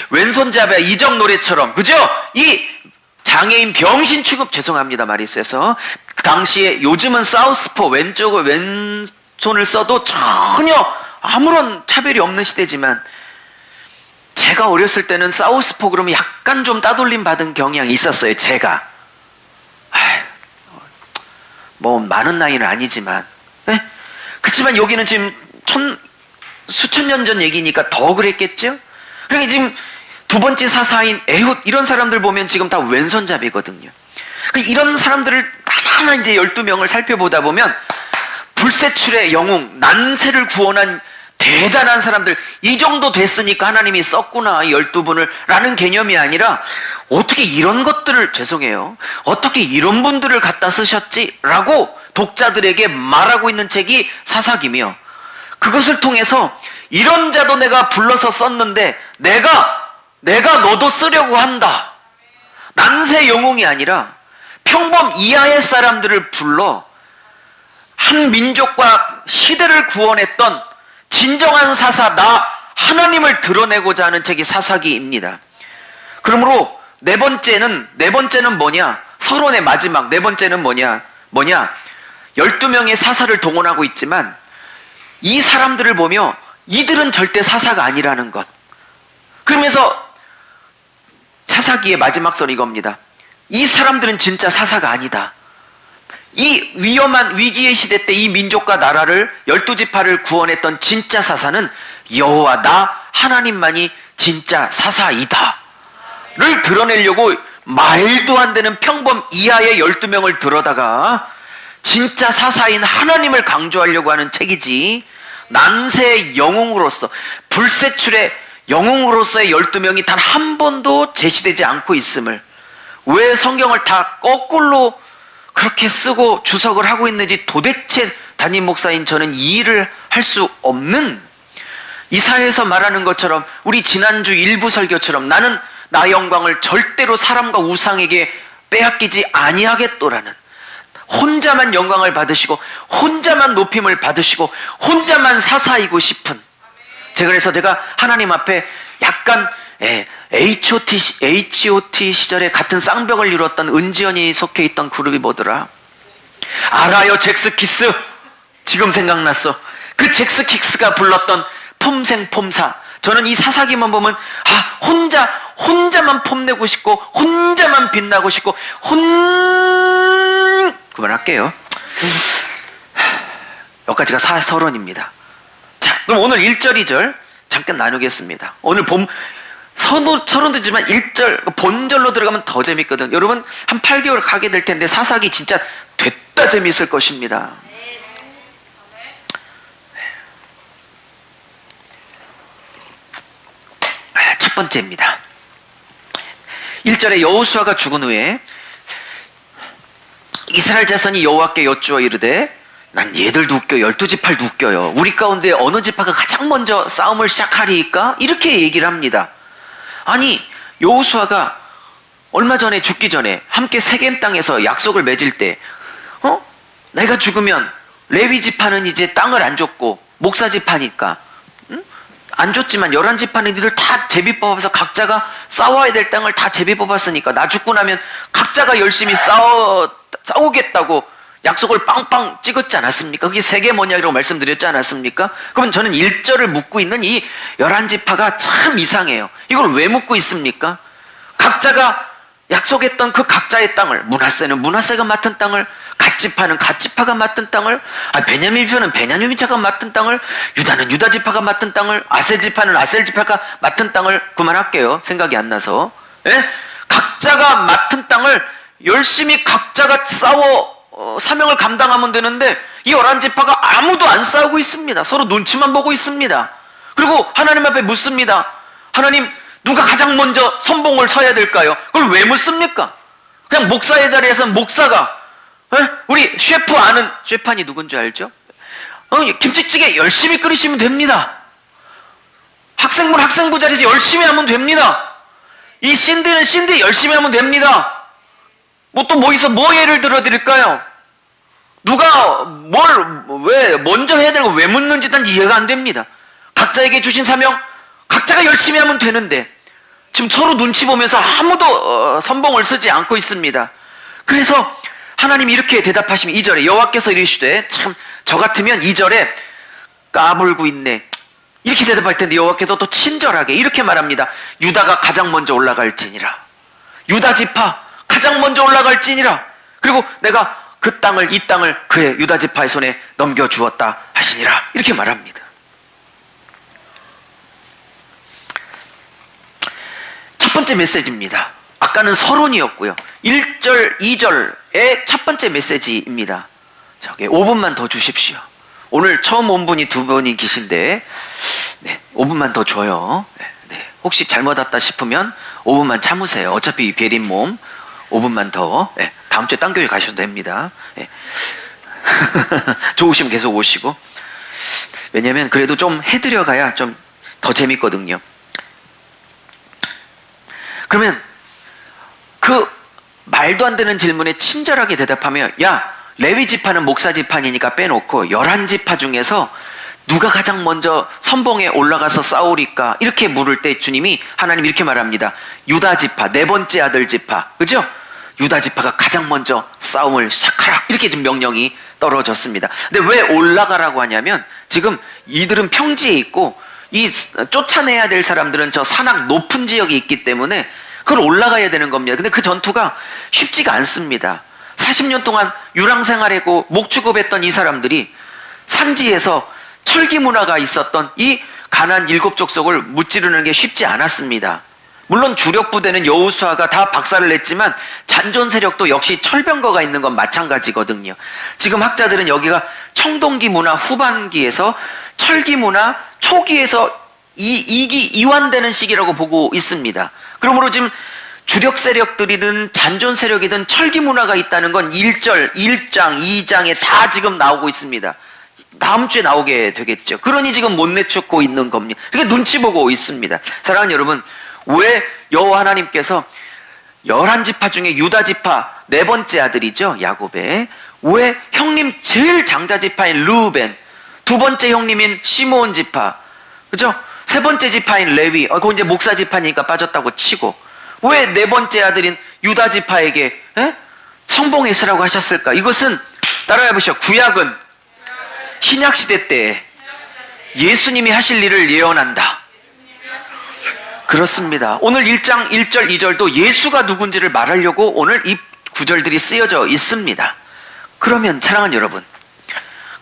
왼손잡이야. 이적 노래처럼. 그죠? 이 장애인 병신 취급, 죄송합니다. 말이 세서. 그 당시에, 요즘은 사우스포, 왼손을 써도 전혀 아무런 차별이 없는 시대지만 제가 어렸을 때는 사우스포 그러면 약간 좀 따돌림 받은 경향이 있었어요. 제가. 많은 나이는 아니지만. 그렇지만 여기는 지금 수천 년 전 얘기니까 더 그랬겠죠? 그러니까 지금 두 번째 사사인 에훗, 이런 사람들 보면 지금 다 왼손잡이거든요. 이런 사람들을 하나하나 이제 12명을 살펴보다 보면 불세출의 영웅, 난세를 구원한 대단한 사람들, 이 정도 됐으니까 하나님이 썼구나, 12분을 라는 개념이 아니라 어떻게 이런 것들을, 죄송해요, 어떻게 이런 분들을 갖다 쓰셨지? 라고 독자들에게 말하고 있는 책이 사사기며, 그것을 통해서 이런 자도 내가 불러서 썼는데 내가 너도 쓰려고 한다. 난세 영웅이 아니라 평범 이하의 사람들을 불러 한 민족과 시대를 구원했던 진정한 사사, 나 하나님을 드러내고자 하는 책이 사사기입니다. 그러므로 네 번째는 뭐냐? 서론의 마지막 네 번째는 뭐냐? 12명의 사사를 동원하고 있지만 이 사람들을 보며 이들은 절대 사사가 아니라는 것. 그러면서 사사기의 마지막 선 이겁니다. 이 사람들은 진짜 사사가 아니다. 이 위험한 위기의 시대 때 이 민족과 나라를 12지파를 구원했던 진짜 사사는 여호와 나 하나님만이 진짜 사사이다 를 드러내려고 말도 안 되는 평범 이하의 12명을 들어다가 진짜 사사인 하나님을 강조하려고 하는 책이지, 난세의 영웅으로서, 불세출의 영웅으로서의 12명이 단 한 번도 제시되지 않고 있음을, 왜 성경을 다 거꾸로 그렇게 쓰고 주석을 하고 있는지 도대체 담임 목사인 저는 이해를 할 수 없는, 이사야에서 말하는 것처럼, 우리 지난주 일부 설교처럼 나는 나의 영광을 절대로 사람과 우상에게 빼앗기지 아니하겠도라는, 혼자만 영광을 받으시고 혼자만 높임을 받으시고 혼자만 사사이고 싶은, 그래서 제가 하나님 앞에 약간 H.O.T 시절에 같은 쌍벽을 이뤘던 은지연이 속해 있던 그룹이 뭐더라? 알아요, 잭스키스. 지금 생각났어. 그 잭스키스가 불렀던 폼생폼사. 저는 이 사사기만 보면 혼자만 폼내고 싶고 혼자만 빛나고 싶고 그만할게요. 여기까지가 서론입니다. 자, 그럼 오늘 1절 2절 잠깐 나누겠습니다. 오늘 서론도 있지만 1절 본절로 들어가면 더 재밌거든. 여러분 한 8개월 가게 될 텐데 사사기 진짜 됐다 재밌을 것입니다. 첫 번째입니다. 1절에 여호수아가 죽은 후에 이스라엘 자손이 여호와께 여쭈어 이르되 난 얘들도 웃겨, 12지파를 웃겨요. 우리 가운데 어느 지파가 가장 먼저 싸움을 시작하리까? 이렇게 얘기를 합니다. 아니, 여호수아가 얼마 전에 죽기 전에 함께 세겜 땅에서 약속을 맺을 때 내가 죽으면 레위 지파는 이제 땅을 안 줬고 목사 지파니까 안 줬지만 11지파는 니들 다 제비 뽑아서 각자가 싸워야 될 땅을 다 제비 뽑았으니까 나 죽고 나면 각자가 열심히 싸우겠다고 약속을 빵빵 찍었지 않았습니까? 그게 세계 뭐냐고 말씀드렸지 않았습니까? 그러면 저는 1절을 묻고 있는 이 11지파가 참 이상해요. 이걸 왜 묻고 있습니까? 각자가 약속했던 그 각자의 땅을, 므낫세는 므낫세가 맡은 땅을, 갓지파는 갓지파가 맡은 땅을, 베냐민 지파는 베냐민 지파가 맡은 땅을, 유다는 유다 지파가 맡은 땅을, 아셀 지파는 아셀 지파가 맡은 땅을, 그만할게요. 생각이 안 나서. 각자가 맡은 땅을 열심히 각자가 사명을 감당하면 되는데 이 11지파가 아무도 안 싸우고 있습니다. 서로 눈치만 보고 있습니다. 그리고 하나님 앞에 묻습니다. 하나님, 누가 가장 먼저 선봉을 서야 될까요? 그걸 왜 묻습니까? 그냥 목사의 자리에서 목사가 우리 셰프안이 누군지 알죠? 김치찌개 열심히 끓이시면 됩니다. 학생부 자리에서 열심히 하면 됩니다. 이 신디는 신디 열심히 하면 됩니다. 뭐 예를 들어 드릴까요? 누가 왜 먼저 해야 되고 왜 묻는지 난 이해가 안 됩니다. 각자에게 주신 사명 각자가 열심히 하면 되는데 지금 서로 눈치 보면서 아무도 선봉을 쓰지 않고 있습니다. 그래서 하나님이 이렇게 대답하시면 2절에 여호와께서 이르시되, 참 저 같으면 2절에 까불고 있네 이렇게 대답할 텐데 여호와께서 또 친절하게 이렇게 말합니다. 유다가 가장 먼저 올라갈지니라. 유다 지파 가장 먼저 올라갈지니라. 그리고 내가 이 땅을 그의 유다 지파의 손에 넘겨주었다 하시니라. 이렇게 말합니다. 첫 번째 메시지입니다. 아까는 서론이었고요. 1절, 2절의 첫 번째 메시지입니다. 저기 5분만 더 주십시오. 오늘 처음 온 분이 2분이 계신데 5분만 더 줘요. 혹시 잘못 왔다 싶으면 5분만 참으세요. 어차피 베린 몸 5분만 더. 다음 주에 딴 교회 가셔도 됩니다. 좋으시면 계속 오시고. 왜냐면 그래도 좀 해드려가야 좀 더 재밌거든요. 그러면 그 말도 안 되는 질문에 친절하게 대답하면, 야, 레위 지파는 목사 지파니까 빼놓고 11지파 중에서 누가 가장 먼저 선봉에 올라가서 싸우리까? 이렇게 물을 때 주님이, 하나님 이렇게 말합니다. 유다 지파, 네 번째 아들 지파, 그죠? 유다 지파가 가장 먼저 싸움을 시작하라. 이렇게 좀 명령이 떨어졌습니다. 근데 왜 올라가라고 하냐면 지금 이들은 평지에 있고 이 쫓아내야 될 사람들은 저 산악 높은 지역에 있기 때문에 그걸 올라가야 되는 겁니다. 근데 그 전투가 쉽지가 않습니다. 40년 동안 유랑 생활하고 목축업했던 이 사람들이 산지에서 철기 문화가 있었던 이 가나안 7족속을 무찌르는 게 쉽지 않았습니다. 물론 주력 부대는 여호수아가 다 박살을 냈지만 잔존 세력도 역시 철병거가 있는 건 마찬가지거든요. 지금 학자들은 여기가 청동기 문화 후반기에서 철기 문화 초기에서 이완되는 시기라고 보고 있습니다. 그러므로 지금 주력 세력들이든 잔존 세력이든 철기 문화가 있다는 건 1절, 1장, 2장에 다 지금 나오고 있습니다. 다음 주에 나오게 되겠죠. 그러니 지금 못 내쫓고 있는 겁니다. 그러니까 눈치 보고 있습니다. 사랑하는 여러분, 왜 여호와 하나님께서 11지파 중에 유다 지파 네 번째 아들이죠, 야곱의, 왜 형님 제일 장자 지파인 르우벤, 두 번째 형님인 시므온 지파, 그죠? 세 번째 지파인 레위, 그거 이제 목사 지파니까 빠졌다고 치고, 왜 네 번째 아들인 유다 지파에게 성봉에 있으라고 하셨을까? 이것은 따라해 보시죠. 구약은 신약 시대 때 예수님이 하실 일을 예언한다. 그렇습니다. 오늘 1장 1절 2절도 예수가 누군지를 말하려고 오늘 이 구절들이 쓰여져 있습니다. 그러면 사랑하는 여러분,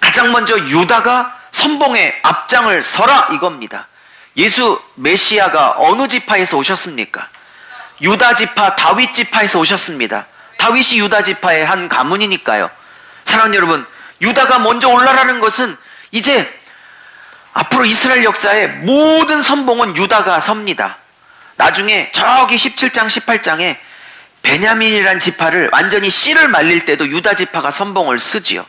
가장 먼저 유다가 선봉에 앞장을 서라 이겁니다. 예수 메시아가 어느 지파에서 오셨습니까? 유다 지파, 다윗 지파에서 오셨습니다. 다윗이 유다 지파의 한 가문이니까요. 사랑하는 여러분, 유다가 먼저 올라라는 것은 이제 앞으로 이스라엘 역사의 모든 선봉은 유다가 섭니다. 나중에 저기 17장 18장에 베냐민이란 지파를 완전히 씨를 말릴 때도 유다 지파가 선봉을 쓰지요.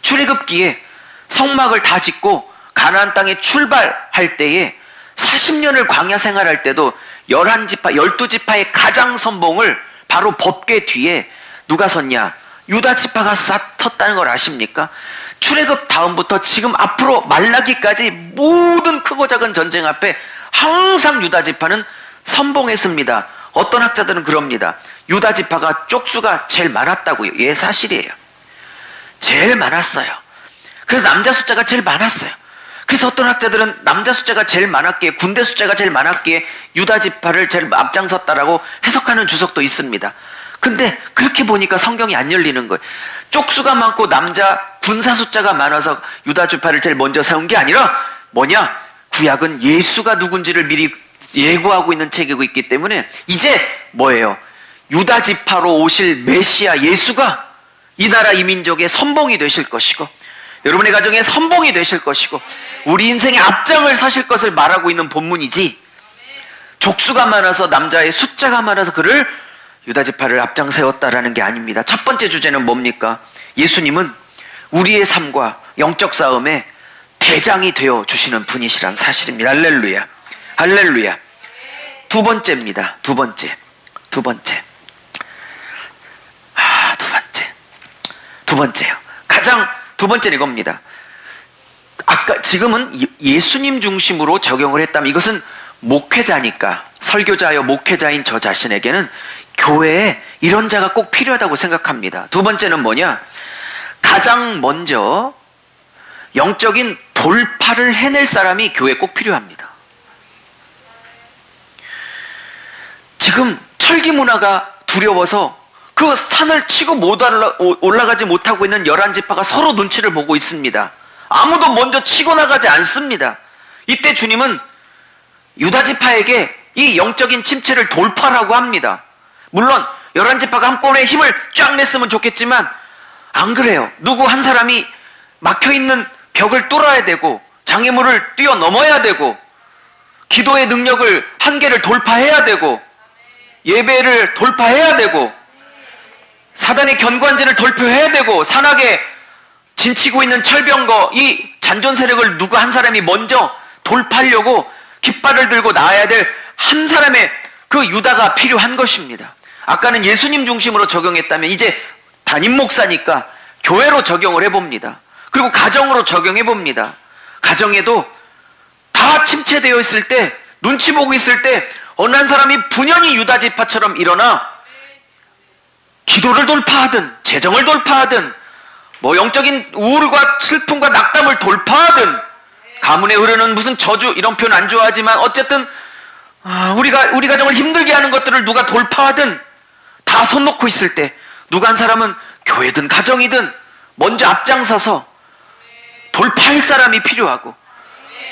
출애굽기에 성막을 다 짓고 가나안 땅에 출발할 때에 40년을 광야 생활할 때도 11지파, 12지파의 가장 선봉을 바로 법궤 뒤에 누가 섰냐? 유다 지파가 섰다는 걸 아십니까? 출애굽 다음부터 지금 앞으로 말라기까지 모든 크고 작은 전쟁 앞에 항상 유다 지파는 선봉했습니다. 어떤 학자들은 그럽니다. 유다 지파가 쪽수가 제일 많았다고요. 예, 사실이에요. 제일 많았어요. 그래서 남자 숫자가 제일 많았어요. 그래서 어떤 학자들은 남자 숫자가 제일 많았기에, 군대 숫자가 제일 많았기에 유다 지파를 제일 앞장섰다라고 해석하는 주석도 있습니다. 근데 그렇게 보니까 성경이 안 열리는 거예요. 쪽수가 많고 남자 군사 숫자가 많아서 유다 지파를 제일 먼저 세운 게 아니라 뭐냐? 구약은 예수가 누군지를 미리 예고하고 있는 책이고 있기 때문에 이제 뭐예요? 유다 지파로 오실 메시아 예수가 이 나라 이 민족의 선봉이 되실 것이고, 여러분의 가정의 선봉이 되실 것이고, 우리 인생의 앞장을 서실 것을 말하고 있는 본문이지, 족수가 많아서 남자의 숫자가 많아서 그를 유다 지파를 앞장 세웠다라는 게 아닙니다. 첫 번째 주제는 뭡니까? 예수님은 우리의 삶과 영적 싸움에 대장이 되어 주시는 분이시란 사실입니다. 할렐루야. 할렐루야. 두 번째입니다. 두 번째요. 두 번째는 이겁니다. 아까 지금은 예수님 중심으로 적용을 했다면 이것은 목회자니까, 설교자여 목회자인 저 자신에게는 교회에 이런 자가 꼭 필요하다고 생각합니다. 두 번째는 뭐냐? 가장 먼저 영적인 돌파를 해낼 사람이 교회에 꼭 필요합니다. 지금 철기 문화가 두려워서 그 산을 치고 못 올라가지 못하고 있는 11지파가 서로 눈치를 보고 있습니다. 아무도 먼저 치고 나가지 않습니다. 이때 주님은 유다지파에게 이 영적인 침체를 돌파라고 합니다. 물론 11지파가 한꺼번에 힘을 쫙 냈으면 좋겠지만 안 그래요. 누구 한 사람이 막혀있는 벽을 뚫어야 되고, 장애물을 뛰어넘어야 되고, 기도의 능력을 한계를 돌파해야 되고, 예배를 돌파해야 되고, 사단의 견고한진을 돌파해야 되고, 산악에 진치고 있는 철병거 이 잔존 세력을 누구 한 사람이 먼저 돌파하려고 깃발을 들고 나아야 될 한 사람의 그 유다가 필요한 것입니다. 아까는 예수님 중심으로 적용했다면 이제 담임 목사니까 교회로 적용을 해봅니다. 그리고 가정으로 적용해봅니다. 가정에도 다 침체되어 있을 때, 눈치 보고 있을 때 어느 한 사람이 분연히 유다지파처럼 일어나 기도를 돌파하든 재정을 돌파하든 뭐 영적인 우울과 슬픔과 낙담을 돌파하든, 가문에 흐르는 무슨 저주 이런 표현 안 좋아하지만 어쨌든 우리 가정을 힘들게 하는 것들을 누가 돌파하든 다 손 놓고 있을 때 누가 한 사람은 교회든 가정이든 먼저 앞장서서 돌파할 사람이 필요하고,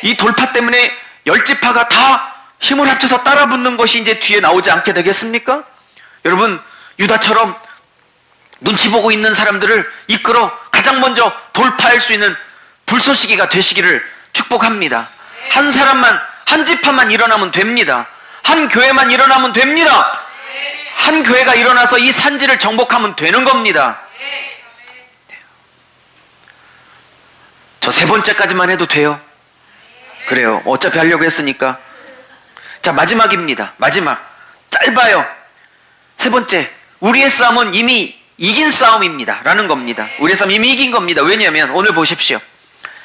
이 돌파 때문에 10지파가 다 힘을 합쳐서 따라붙는 것이 이제 뒤에 나오지 않게 되겠습니까? 여러분, 유다처럼 눈치 보고 있는 사람들을 이끌어 가장 먼저 돌파할 수 있는 불쏘시개가 되시기를 축복합니다. 한 사람만, 한 지파만 일어나면 됩니다. 한 교회만 일어나면 됩니다. 한 교회가 일어나서 이 산지를 정복하면 되는 겁니다. 저 세 번째까지만 해도 돼요? 그래요. 어차피 하려고 했으니까. 자, 마지막입니다. 마지막. 짧아요. 세 번째. 우리의 싸움은 이미 이긴 싸움입니다. 라는 겁니다. 우리의 싸움 이미 이긴 겁니다. 왜냐하면 오늘 보십시오.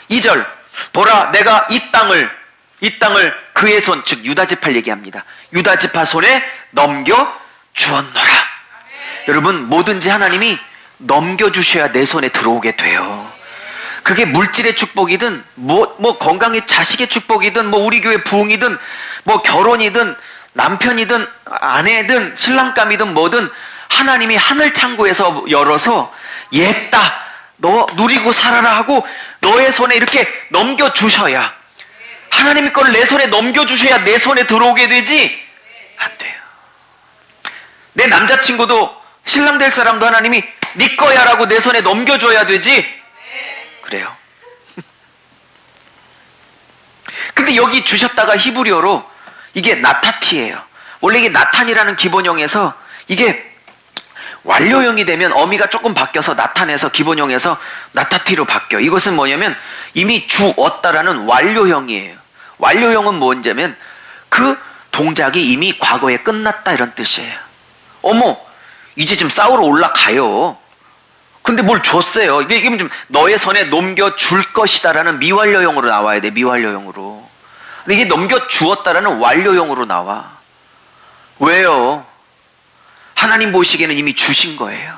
2절. 보라, 내가 이 땅을 그의 손, 즉 유다지파를 얘기합니다. 유다지파 손에 넘겨 주었노라. 여러분, 뭐든지 하나님이 넘겨주셔야 내 손에 들어오게 돼요. 그게 물질의 축복이든 뭐 건강의 자식의 축복이든 뭐 우리 교회 부흥이든 뭐 결혼이든 남편이든 아내든 신랑감이든 뭐든 하나님이 하늘 창고에서 열어서 얘다 너 누리고 살아라 하고 너의 손에 이렇게 넘겨주셔야, 하나님의 걸 내 손에 넘겨주셔야 내 손에 들어오게 되지 안 돼요. 내 남자친구도 신랑 될 사람도 하나님이 네 거야 라고 내 손에 넘겨줘야 되지. 그래요. 근데 여기 주셨다가 히브리어로 이게 나타티예요. 원래 이게 나탄이라는 기본형에서 이게 완료형이 되면 어미가 조금 바뀌어서 나타내서 기본형에서 나타티로 바뀌어. 이것은 뭐냐면 이미 주었다라는 완료형이에요. 완료형은 뭐냐면 그 동작이 이미 과거에 끝났다 이런 뜻이에요. 어머, 이제 지금 싸우러 올라가요. 근데 뭘 줬어요. 이게 좀 너의 손에 넘겨줄 것이다라는 미완료형으로 나와야 돼. 미완료형으로. 근데 이게 넘겨주었다라는 완료형으로 나와. 왜요? 하나님 보시기에는 이미 주신 거예요.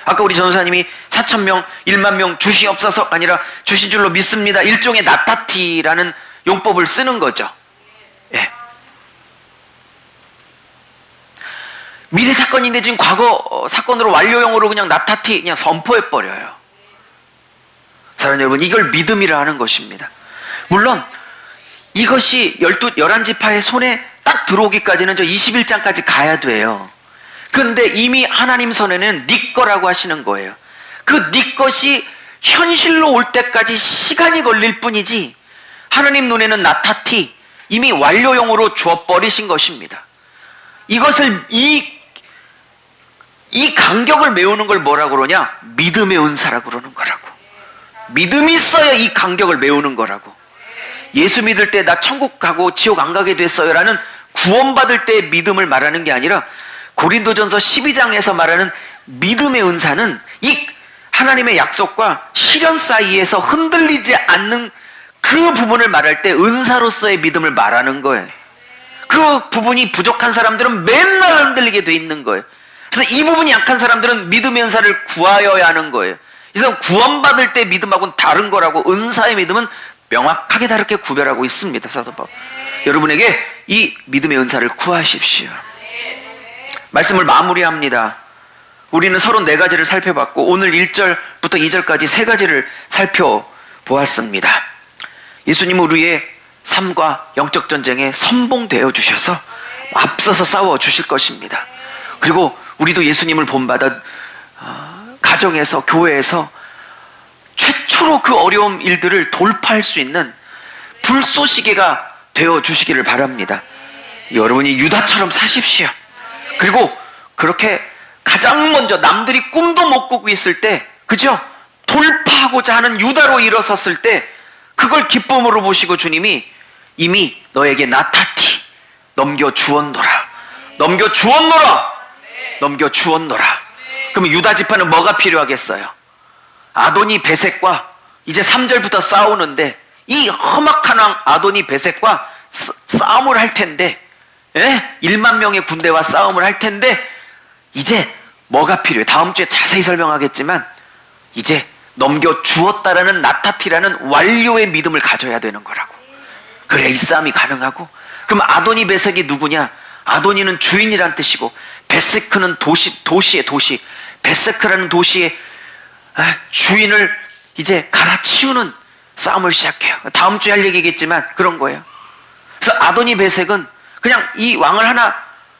아까 우리 전도사님이 4,000명, 1만 명 주시옵소서 아니라 주신 줄로 믿습니다. 일종의 나타티라는 용법을 쓰는 거죠. 예. 미래 사건인데 지금 과거 사건으로 완료형으로 그냥 나타티 그냥 선포해버려요. 사랑하는 여러분, 이걸 믿음이라 하는 것입니다. 물론 이것이 11지파의 손에 딱 들어오기까지는 저 21장까지 가야 돼요. 그런데 이미 하나님 손에는 네 거라고 하시는 거예요. 그 네 것이 현실로 올 때까지 시간이 걸릴 뿐이지 하나님 눈에는 나타티 이미 완료형으로 주어버리신 것입니다. 이것을 이 간격을 메우는 걸 뭐라고 그러냐? 믿음의 은사라고 그러는 거라고. 믿음이 있어야 이 간격을 메우는 거라고. 예수 믿을 때 나 천국 가고 지옥 안 가게 됐어요 라는 구원받을 때의 믿음을 말하는 게 아니라 고린도전서 12장에서 말하는 믿음의 은사는 이 하나님의 약속과 실현 사이에서 흔들리지 않는 그 부분을 말할 때 은사로서의 믿음을 말하는 거예요. 그 부분이 부족한 사람들은 맨날 흔들리게 돼 있는 거예요. 그래서 이 부분이 약한 사람들은 믿음의 은사를 구하여야 하는 거예요. 그래서 구원받을 때 믿음하고는 다른 거라고 은사의 믿음은 명확하게 다르게 구별하고 있습니다. 사도 바울. 여러분에게 이 믿음의 은사를 구하십시오. 말씀을 마무리합니다. 우리는 34가지를 살펴봤고 오늘 1절부터 2절까지 3가지를 살펴보았습니다. 예수님은 우리의 삶과 영적 전쟁에 선봉되어 주셔서 앞서서 싸워 주실 것입니다. 그리고 우리도 예수님을 본받아 가정에서 교회에서 최초로 그 어려운 일들을 돌파할 수 있는 불쏘시개가 되어 주시기를 바랍니다. 여러분이 유다처럼 사십시오. 그리고 그렇게 가장 먼저 남들이 꿈도 못 꾸고 있을 때, 그죠? 돌파하고자 하는 유다로 일어섰을 때 그걸 기쁨으로 보시고 주님이 이미 너에게 나타티 넘겨주었노라. 넘겨주었노라. 넘겨주었노라. 그러면 유다 지파는 뭐가 필요하겠어요? 아도니 베섹과 이제 3절부터 싸우는데 이 험악한 왕 아도니 베섹과 싸움을 할 텐데, 1만 명의 군대와 싸움을 할 텐데 이제 뭐가 필요해? 다음 주에 자세히 설명하겠지만 이제 넘겨주었다라는 나타티라는 완료의 믿음을 가져야 되는 거라고. 그래 이 싸움이 가능하고. 그럼 아도니 베섹이 누구냐? 아도니는 주인이란 뜻이고 베세크는 도시의 도시. 베세크라는 도시의 주인을 이제 갈아치우는 싸움을 시작해요. 다음 주에 할 얘기겠지만 그런 거예요. 그래서 아도니 베섹은 그냥 이 왕을 하나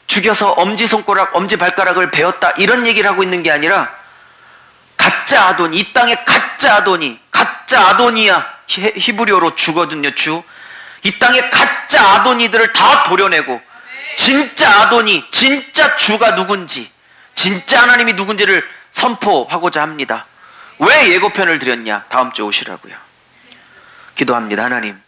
죽여서 엄지손가락, 엄지발가락을 베었다 이런 얘기를 하고 있는 게 아니라 가짜 아도니, 이 땅의 가짜 아도니, 가짜 아도니야 히브리어로 주거든요. 주. 이 땅에 가짜 아도니들을 다 도려내고 진짜 아도니, 진짜 주가 누군지, 진짜 하나님이 누군지를 선포하고자 합니다. 왜 예고편을 드렸냐? 다음 주에 오시라고요. 기도합니다. 하나님,